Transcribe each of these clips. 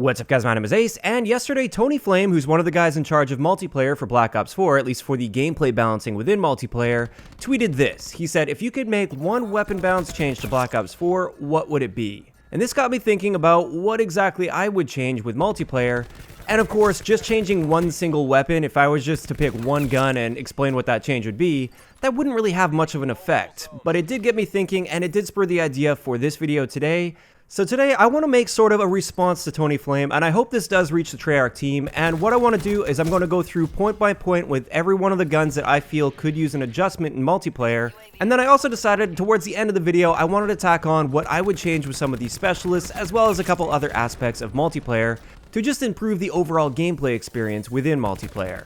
What's up guys, my name is Ace, and yesterday Tony Flame, who's one of the guys in charge of multiplayer for Black Ops 4, at least for the gameplay balancing within multiplayer, tweeted this. He said, if you could make one weapon balance change to Black Ops 4, what would it be? And this got me thinking about what exactly I would change with multiplayer, and of course, just changing one single weapon, if I was just to pick one gun and explain what that change would be, that wouldn't really have much of an effect. But it did get me thinking, and it did spur the idea for this video today. So today, I want to make sort of a response to Tony Flame, and I hope this does reach the Treyarch team, and what I want to do is I'm going to go through point by point with every one of the guns that I feel could use an adjustment in multiplayer, and then I also decided towards the end of the video I wanted to tack on what I would change with some of these specialists, as well as a couple other aspects of multiplayer, to just improve the overall gameplay experience within multiplayer.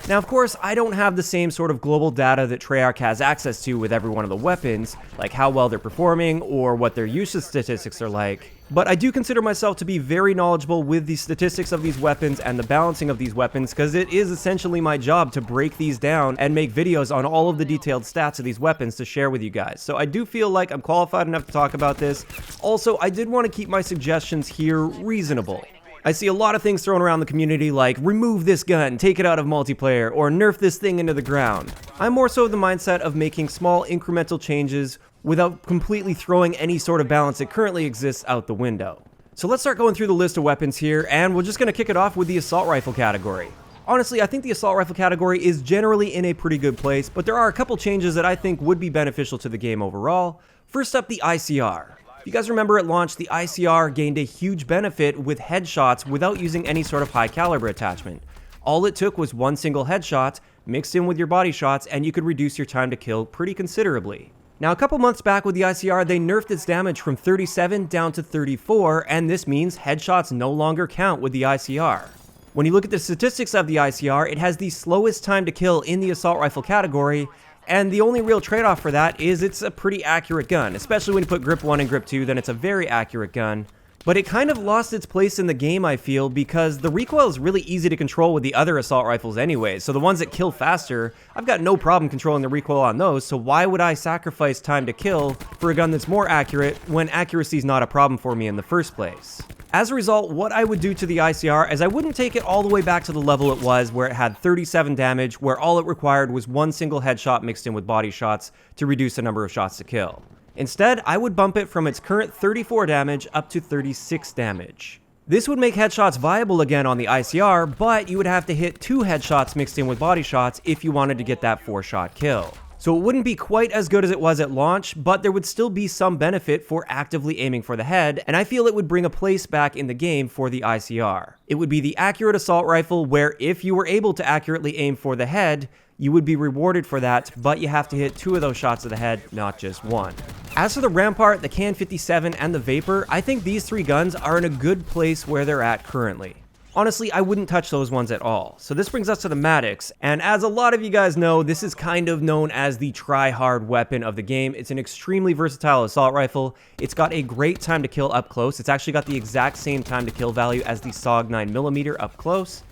Now of course, I don't have the same sort of global data that Treyarch has access to with every one of the weapons, like how well they're performing or what their usage statistics are like, but I do consider myself to be very knowledgeable with the statistics of these weapons and the balancing of these weapons, because it is essentially my job to break these down and make videos on all of the detailed stats of these weapons to share with you guys. So I do feel like I'm qualified enough to talk about this. Also, I did want to keep my suggestions here reasonable. I see a lot of things thrown around the community like, remove this gun, take it out of multiplayer, or nerf this thing into the ground. I'm more so of the mindset of making small incremental changes without completely throwing any sort of balance that currently exists out the window. So let's start going through the list of weapons here, and we're just going to kick it off with the assault rifle category. Honestly, I think the assault rifle category is generally in a pretty good place, but there are a couple changes that I think would be beneficial to the game overall. First up, the ICR. If you guys remember at launch, the ICR gained a huge benefit with headshots without using any sort of high caliber attachment. All it took was one single headshot, mixed in with your body shots, and you could reduce your time to kill pretty considerably. Now a couple months back with the ICR, they nerfed its damage from 37 down to 34, and this means headshots no longer count with the ICR. When you look at the statistics of the ICR, it has the slowest time to kill in the assault rifle category, and the only real trade-off for that is it's a pretty accurate gun, especially when you put grip 1 and grip 2, then it's a very accurate gun. But it kind of lost its place in the game, I feel, because the recoil is really easy to control with the other assault rifles anyway, so the ones that kill faster, I've got no problem controlling the recoil on those, so why would I sacrifice time to kill for a gun that's more accurate when accuracy is not a problem for me in the first place? As a result, what I would do to the ICR is I wouldn't take it all the way back to the level it was where it had 37 damage, where all it required was one single headshot mixed in with body shots to reduce the number of shots to kill. Instead, I would bump it from its current 34 damage up to 36 damage. This would make headshots viable again on the ICR, but you would have to hit 2 headshots mixed in with body shots if you wanted to get that 4-shot kill. So it wouldn't be quite as good as it was at launch, but there would still be some benefit for actively aiming for the head, and I feel it would bring a place back in the game for the ICR. It would be the accurate assault rifle where if you were able to accurately aim for the head, you would be rewarded for that, but you have to hit 2 of those shots to the head, not just 1. As for the Rampart, the Can-57, and the Vapor, I think these 3 guns are in a good place where they're at currently. Honestly, I wouldn't touch those ones at all. So this brings us to the Maddox, and as a lot of you guys know, this is kind of known as the try-hard weapon of the game. It's an extremely versatile assault rifle. It's got a great time to kill up close. It's actually got the exact same time to kill value as the SOG 9mm up close.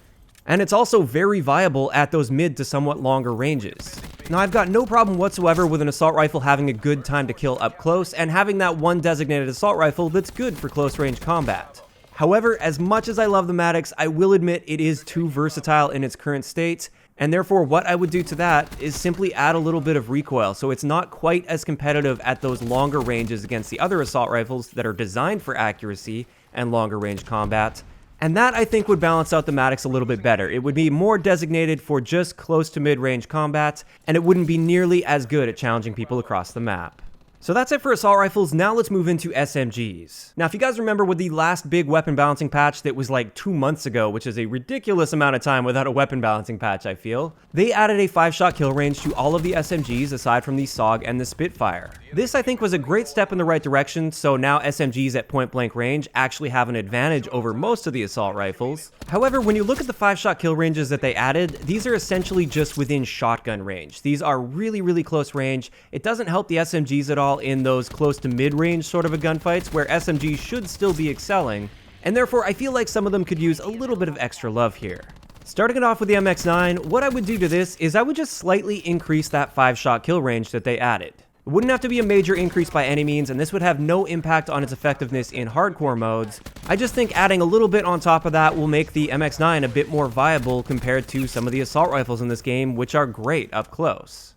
And it's also very viable at those mid to somewhat longer ranges. Now I've got no problem whatsoever with an assault rifle having a good time to kill up close and having that one designated assault rifle that's good for close range combat. However, as much as I love the Maddox, I will admit it is too versatile in its current state, and therefore what I would do to that is simply add a little bit of recoil, so it's not quite as competitive at those longer ranges against the other assault rifles that are designed for accuracy and longer range combat. And that, I think, would balance out the Maddox a little bit better. It would be more designated for just close to mid-range combat, and it wouldn't be nearly as good at challenging people across the map. So that's it for assault rifles. Now let's move into SMGs. Now if you guys remember with the last big weapon balancing patch that was like 2 months ago, which is a ridiculous amount of time without a weapon balancing patch, I feel, they added a 5-shot kill range to all of the SMGs aside from the SOG and the Spitfire. This I think was a great step in the right direction, so now SMGs at point blank range actually have an advantage over most of the assault rifles. However, when you look at the 5-shot kill ranges that they added, these are essentially just within shotgun range. These are really close range. It doesn't help the SMGs at all in those close to mid-range sort of a gunfights where SMGs should still be excelling, and therefore I feel like some of them could use a little bit of extra love here. Starting it off with the MX9, what I would do to this is I would just slightly increase that 5-shot kill range that they added. It wouldn't have to be a major increase by any means, and this would have no impact on its effectiveness in hardcore modes. I just think adding a little bit on top of that will make the MX9 a bit more viable compared to some of the assault rifles in this game, which are great up close.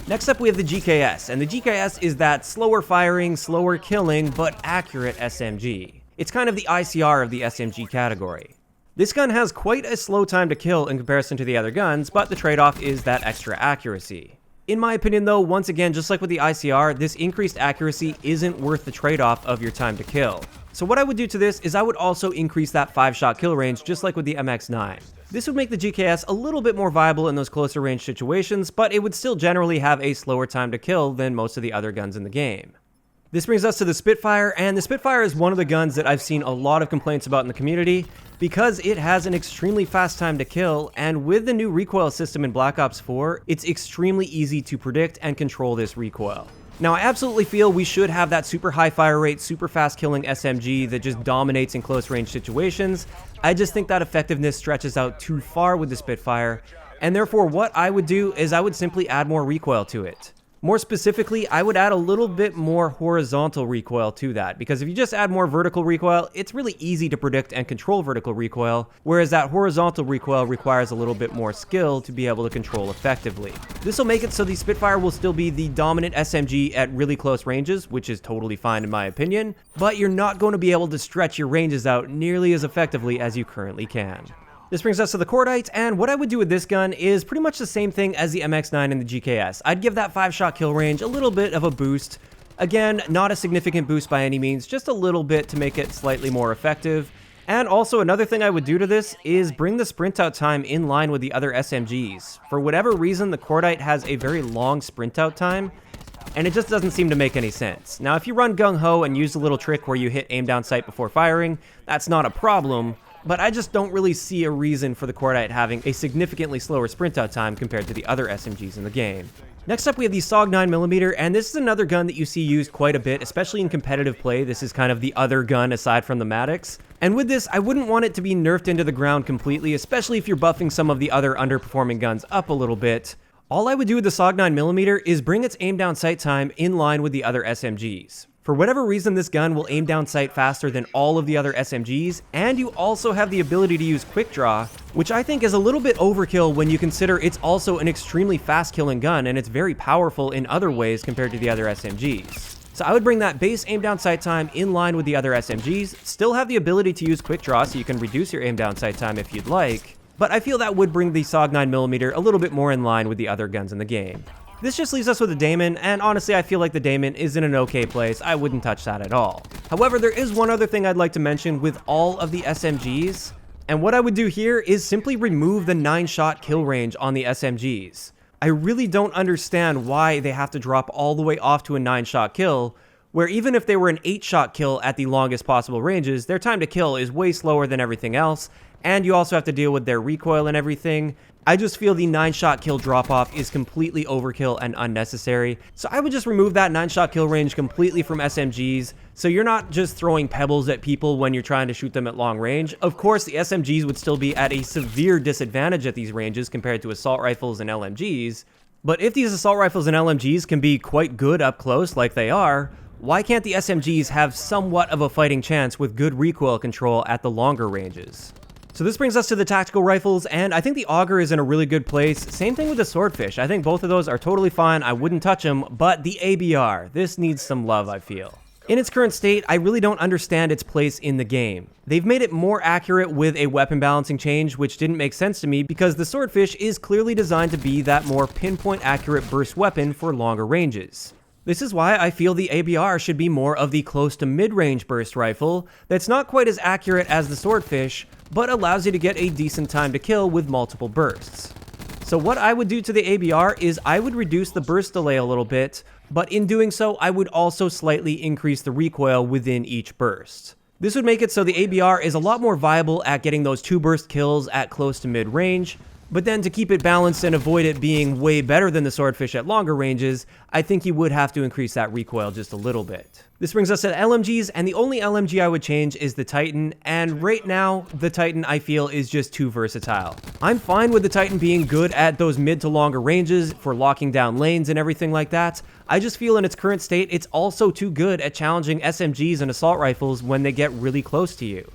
Next up we have the GKS, and the GKS is that slower firing, slower killing, but accurate SMG. It's kind of the ICR of the SMG category. This gun has quite a slow time to kill in comparison to the other guns, but the trade-off is that extra accuracy. In my opinion though, once again, just like with the ICR, this increased accuracy isn't worth the trade-off of your time to kill. So what I would do to this is I would also increase that 5-shot kill range just like with the MX9. This would make the GKS a little bit more viable in those closer range situations, but it would still generally have a slower time to kill than most of the other guns in the game. This brings us to the Spitfire, and the Spitfire is one of the guns that I've seen a lot of complaints about in the community because it has an extremely fast time to kill, and with the new recoil system in Black Ops 4, it's extremely easy to predict and control this recoil. Now, I absolutely feel we should have that super high fire rate, super fast killing SMG that just dominates in close range situations. I just think that effectiveness stretches out too far with the Spitfire, and therefore what I would do is I would simply add more recoil to it. More specifically, I would add a little bit more horizontal recoil to that, because if you just add more vertical recoil, it's really easy to predict and control vertical recoil, whereas that horizontal recoil requires a little bit more skill to be able to control effectively. This will make it so the Spitfire will still be the dominant SMG at really close ranges, which is totally fine in my opinion, but you're not going to be able to stretch your ranges out nearly as effectively as you currently can. This brings us to the Cordite, and what I would do with this gun is pretty much the same thing as the MX9 and the GKS. I'd give that 5-shot kill range a little bit of a boost. Again, not a significant boost by any means, just a little bit to make it slightly more effective. And also another thing I would do to this is bring the sprint out time in line with the other SMGs. For whatever reason, the Cordite has a very long sprint out time, and it just doesn't seem to make any sense. Now, if you run gung-ho and use a little trick where you hit aim down sight before firing, that's not a problem. But I just don't really see a reason for the Cordite having a significantly slower sprint out time compared to the other SMGs in the game. Next up we have the SOG 9mm, and this is another gun that you see used quite a bit, especially in competitive play. This is kind of the other gun aside from the Maddox. And with this, I wouldn't want it to be nerfed into the ground completely, especially if you're buffing some of the other underperforming guns up a little bit. All I would do with the SOG 9mm is bring its aim down sight time in line with the other SMGs. For whatever reason, this gun will aim down sight faster than all of the other SMGs, and you also have the ability to use quick draw, which I think is a little bit overkill when you consider it's also an extremely fast killing gun and it's very powerful in other ways compared to the other SMGs. So I would bring that base aim down sight time in line with the other SMGs, still have the ability to use quick draw so you can reduce your aim down sight time if you'd like, but I feel that would bring the SOG 9mm a little bit more in line with the other guns in the game. This just leaves us with the Daemon, and honestly I feel like the Daemon is in an okay place. I wouldn't touch that at all. However, there is one other thing I'd like to mention with all of the SMGs, and what I would do here is simply remove the 9-shot kill range on the SMGs. I really don't understand why they have to drop all the way off to a 9-shot kill, where even if they were an 8-shot kill at the longest possible ranges, their time to kill is way slower than everything else, and you also have to deal with their recoil and everything. I just feel the 9-shot kill drop-off is completely overkill and unnecessary, so I would just remove that 9-shot kill range completely from SMGs, so you're not just throwing pebbles at people when you're trying to shoot them at long range. Of course, the SMGs would still be at a severe disadvantage at these ranges compared to assault rifles and LMGs, but if these assault rifles and LMGs can be quite good up close like they are, why can't the SMGs have somewhat of a fighting chance with good recoil control at the longer ranges? So this brings us to the tactical rifles, and I think the Auger is in a really good place. Same thing with the Swordfish. I think both of those are totally fine. I wouldn't touch them, but the ABR, this needs some love, I feel. In its current state, I really don't understand its place in the game. They've made it more accurate with a weapon balancing change, which didn't make sense to me because the Swordfish is clearly designed to be that more pinpoint accurate burst weapon for longer ranges. This is why I feel the ABR should be more of the close to mid-range burst rifle that's not quite as accurate as the Swordfish, but allows you to get a decent time to kill with multiple bursts. So what I would do to the ABR is I would reduce the burst delay a little bit, but in doing so I would also slightly increase the recoil within each burst. This would make it so the ABR is a lot more viable at getting those 2 burst kills at close to mid-range, But then to keep it balanced and avoid it being way better than the Swordfish at longer ranges, I think you would have to increase that recoil just a little bit. This brings us to LMGs, and the only LMG I would change is the Titan, and right now, the Titan I feel is just too versatile. I'm fine with the Titan being good at those mid to longer ranges for locking down lanes and everything like that. I just feel in its current state, it's also too good at challenging SMGs and assault rifles when they get really close to you.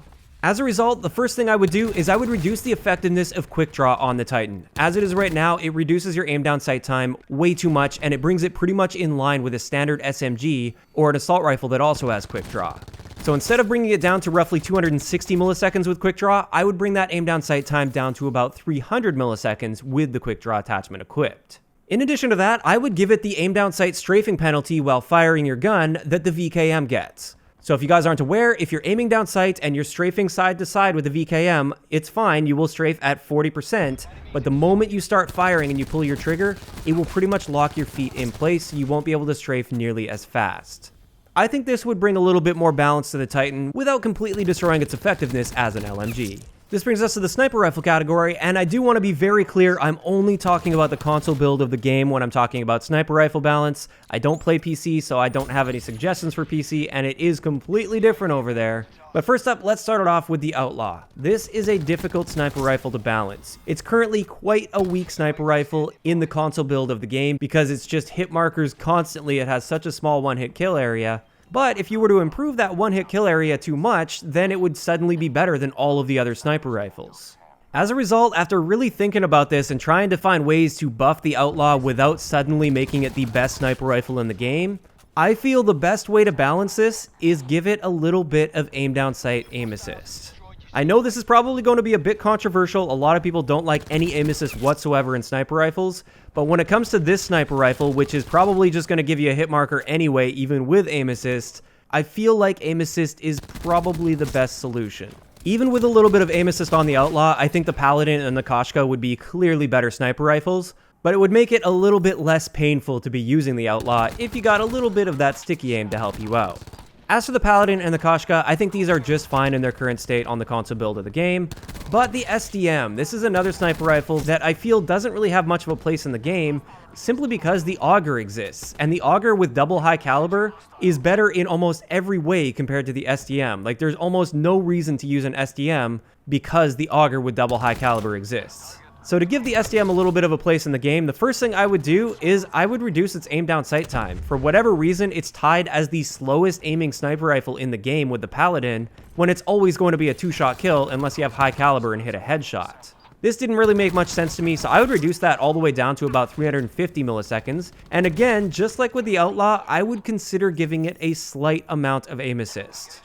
As a result, the first thing I would do is I would reduce the effectiveness of quick draw on the Titan. As it is right now, it reduces your aim down sight time way too much, and it brings it pretty much in line with a standard SMG or an assault rifle that also has quick draw. So instead of bringing it down to roughly 260 milliseconds with quick draw, I would bring that aim down sight time down to about 300 milliseconds with the quick draw attachment equipped. In addition to that, I would give it the aim down sight strafing penalty while firing your gun that the VKM gets. So if you guys aren't aware, if you're aiming down sight and you're strafing side to side with the VKM, it's fine, you will strafe at 40%, but the moment you start firing and you pull your trigger, it will pretty much lock your feet in place, so you won't be able to strafe nearly as fast. I think this would bring a little bit more balance to the Titan without completely destroying its effectiveness as an LMG. This brings us to the sniper rifle category, and I do want to be very clear, I'm only talking about the console build of the game when I'm talking about sniper rifle balance. I don't play PC, so I don't have any suggestions for PC, and it is completely different over there. But first up, let's start it off with the Outlaw. This is a difficult sniper rifle to balance. It's currently quite a weak sniper rifle in the console build of the game because it's just hit markers constantly. It has such a small one-hit kill area. But if you were to improve that one-hit kill area too much, then it would suddenly be better than all of the other sniper rifles. As a result, after really thinking about this and trying to find ways to buff the Outlaw without suddenly making it the best sniper rifle in the game, I feel the best way to balance this is give it a little bit of aim down sight aim assist. I know this is probably going to be a bit controversial. A lot of people don't like any aim assist whatsoever in sniper rifles, but when it comes to this sniper rifle, which is probably just going to give you a hit marker anyway, even with aim assist, I feel like aim assist is probably the best solution. Even with a little bit of aim assist on the Outlaw, I think the Paladin and the Koshka would be clearly better sniper rifles, but it would make it a little bit less painful to be using the Outlaw if you got a little bit of that sticky aim to help you out. As for the Paladin and the Koshka, I think these are just fine in their current state on the console build of the game, but the SDM, this is another sniper rifle that I feel doesn't really have much of a place in the game, simply because the Auger exists, and the Auger with double high caliber is better in almost every way compared to the SDM. Like, there's almost no reason to use an SDM because the Auger with double high caliber exists. So to give the SDM a little bit of a place in the game, the first thing I would do is I would reduce its aim down sight time. For whatever reason, it's tied as the slowest aiming sniper rifle in the game with the Paladin, when it's always going to be a two-shot kill unless you have high caliber and hit a headshot. This didn't really make much sense to me, so I would reduce that all the way down to about 350 milliseconds. And again, just like with the Outlaw, I would consider giving it a slight amount of aim assist.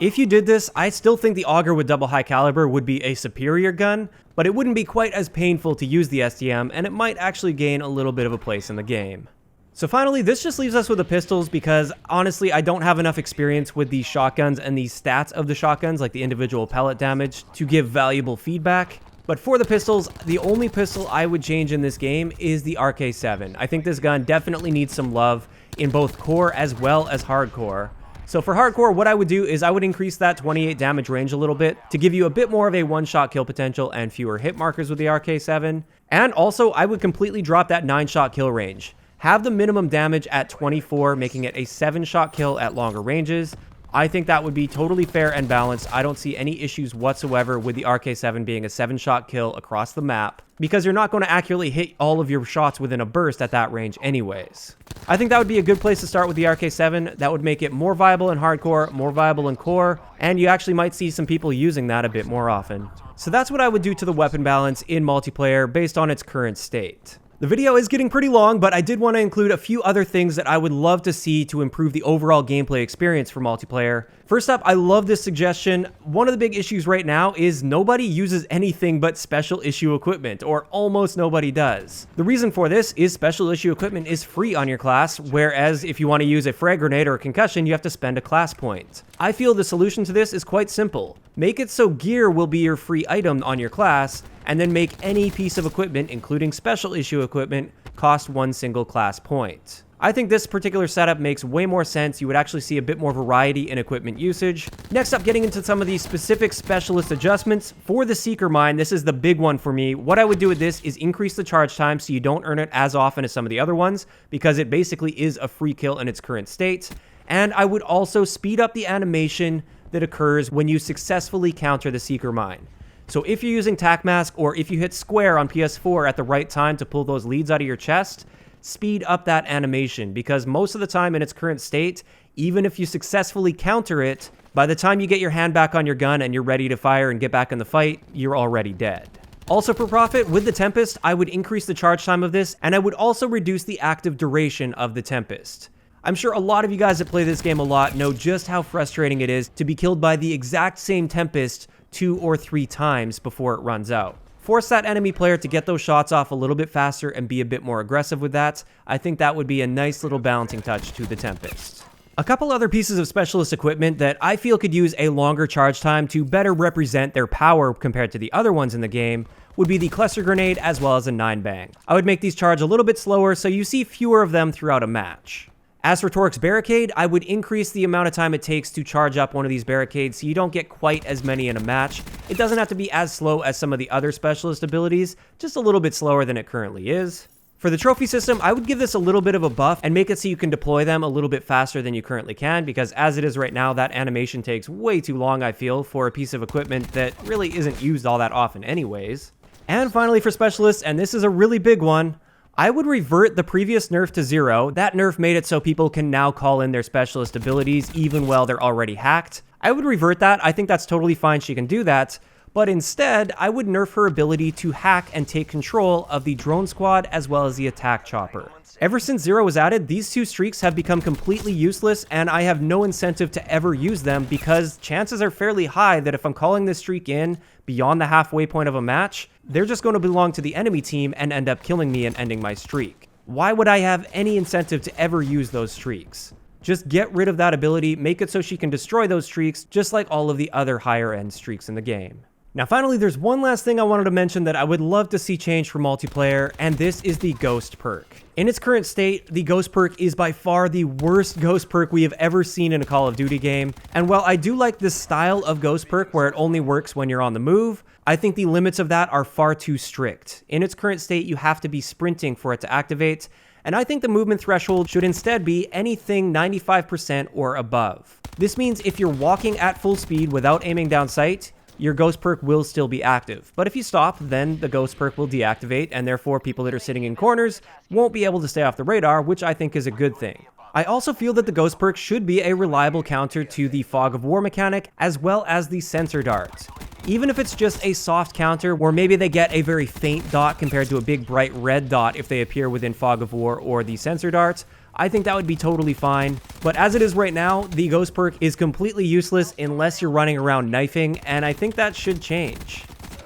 If you did this, I still think the Auger with double high caliber would be a superior gun, but it wouldn't be quite as painful to use the SDM, and it might actually gain a little bit of a place in the game. So finally, this just leaves us with the pistols because honestly, I don't have enough experience with these shotguns and the stats of the shotguns, like the individual pellet damage, to give valuable feedback. But for the pistols, the only pistol I would change in this game is the RK7. I think this gun definitely needs some love in both core as well as hardcore. So for hardcore, what I would do is I would increase that 28 damage range a little bit to give you a bit more of a one-shot kill potential and fewer hit markers with the RK7. And also, I would completely drop that 9-shot kill range. Have the minimum damage at 24, making it a 7-shot kill at longer ranges. I think that would be totally fair and balanced. I don't see any issues whatsoever with the RK7 being a 7-shot kill across the map, because you're not going to accurately hit all of your shots within a burst at that range anyways. I think that would be a good place to start with the RK7. That would make it more viable in hardcore, more viable in core, and you actually might see some people using that a bit more often. So that's what I would do to the weapon balance in multiplayer based on its current state. The video is getting pretty long, but I did want to include a few other things that I would love to see to improve the overall gameplay experience for multiplayer. First up, I love this suggestion. One of the big issues right now is nobody uses anything but special issue equipment, or almost nobody does. The reason for this is special issue equipment is free on your class, whereas if you want to use a frag grenade or a concussion, you have to spend a class point. I feel the solution to this is quite simple. Make it so gear will be your free item on your class, and then make any piece of equipment, including special issue equipment, cost one single class point. I think this particular setup makes way more sense. You would actually see a bit more variety in equipment usage. Next up, getting into some of these specific specialist adjustments. For the Seeker Mine, this is the big one for me. What I would do with this is increase the charge time so you don't earn it as often as some of the other ones, because it basically is a free kill in its current state. And I would also speed up the animation that occurs when you successfully counter the Seeker Mine. So if you're using Tac Mask, or if you hit square on PS4 at the right time to pull those leads out of your chest, speed up that animation, because most of the time in its current state, even if you successfully counter it, by the time you get your hand back on your gun and you're ready to fire and get back in the fight, you're already dead. Also for profit, with the Tempest, I would increase the charge time of this, and I would also reduce the active duration of the Tempest. I'm sure a lot of you guys that play this game a lot know just how frustrating it is to be killed by the exact same Tempest 2 or 3 times before it runs out. Force that enemy player to get those shots off a little bit faster and be a bit more aggressive with that. I think that would be a nice little balancing touch to the Tempest. A couple other pieces of specialist equipment that I feel could use a longer charge time to better represent their power compared to the other ones in the game would be the Cluster Grenade as well as a 9-bang. I would make these charge a little bit slower so you see fewer of them throughout a match. As for Torque's Barricade, I would increase the amount of time it takes to charge up one of these barricades so you don't get quite as many in a match. It doesn't have to be as slow as some of the other specialist abilities, just a little bit slower than it currently is. For the trophy system, I would give this a little bit of a buff and make it so you can deploy them a little bit faster than you currently can, because as it is right now, that animation takes way too long, I feel, for a piece of equipment that really isn't used all that often anyways. And finally for specialists, and this is a really big one, I would revert the previous nerf to 0. That nerf made it so people can now call in their specialist abilities even while they're already hacked. I would revert that. I think that's totally fine, she can do that. But instead, I would nerf her ability to hack and take control of the drone squad as well as the attack chopper. Ever since 0 was added, these 2 streaks have become completely useless, and I have no incentive to ever use them because chances are fairly high that if I'm calling this streak in beyond the halfway point of a match, they're just going to belong to the enemy team and end up killing me and ending my streak. Why would I have any incentive to ever use those streaks? Just get rid of that ability, make it so she can destroy those streaks, just like all of the other higher end streaks in the game. Now finally, there's one last thing I wanted to mention that I would love to see change for multiplayer, and this is the Ghost perk. In its current state, the Ghost perk is by far the worst Ghost perk we have ever seen in a Call of Duty game, and while I do like this style of Ghost perk where it only works when you're on the move, I think the limits of that are far too strict. In its current state, you have to be sprinting for it to activate, and I think the movement threshold should instead be anything 95% or above. This means if you're walking at full speed without aiming down sight, your Ghost perk will still be active. But if you stop, then the Ghost perk will deactivate, and therefore people that are sitting in corners won't be able to stay off the radar, which I think is a good thing. I also feel that the Ghost perk should be a reliable counter to the Fog of War mechanic, as well as the Sensor Dart. Even if it's just a soft counter, where maybe they get a very faint dot compared to a big bright red dot if they appear within Fog of War or the Sensor Dart, I think that would be totally fine. But as it is right now, the Ghost perk is completely useless unless you're running around knifing, and I think that should change.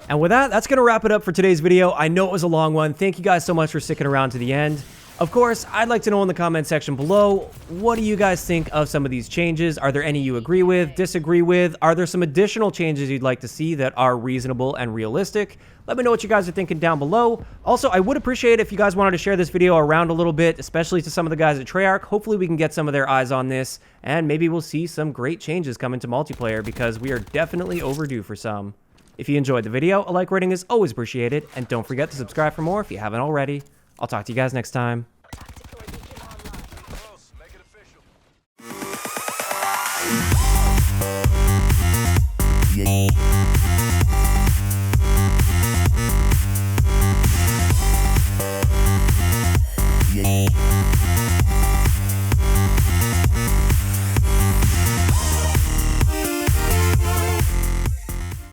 And with that, that's going to wrap it up for today's video. I know it was a long one. Thank you guys so much for sticking around to the end. Of course, I'd like to know in the comment section below, what do you guys think of some of these changes? Are there any you agree with, disagree with? Are there some additional changes you'd like to see that are reasonable and realistic? Let me know what you guys are thinking down below. Also, I would appreciate if you guys wanted to share this video around a little bit, especially to some of the guys at Treyarch. Hopefully we can get some of their eyes on this, and maybe we'll see some great changes come into multiplayer, because we are definitely overdue for some. If you enjoyed the video, a like rating is always appreciated, and don't forget to subscribe for more if you haven't already. I'll talk to you guys next time.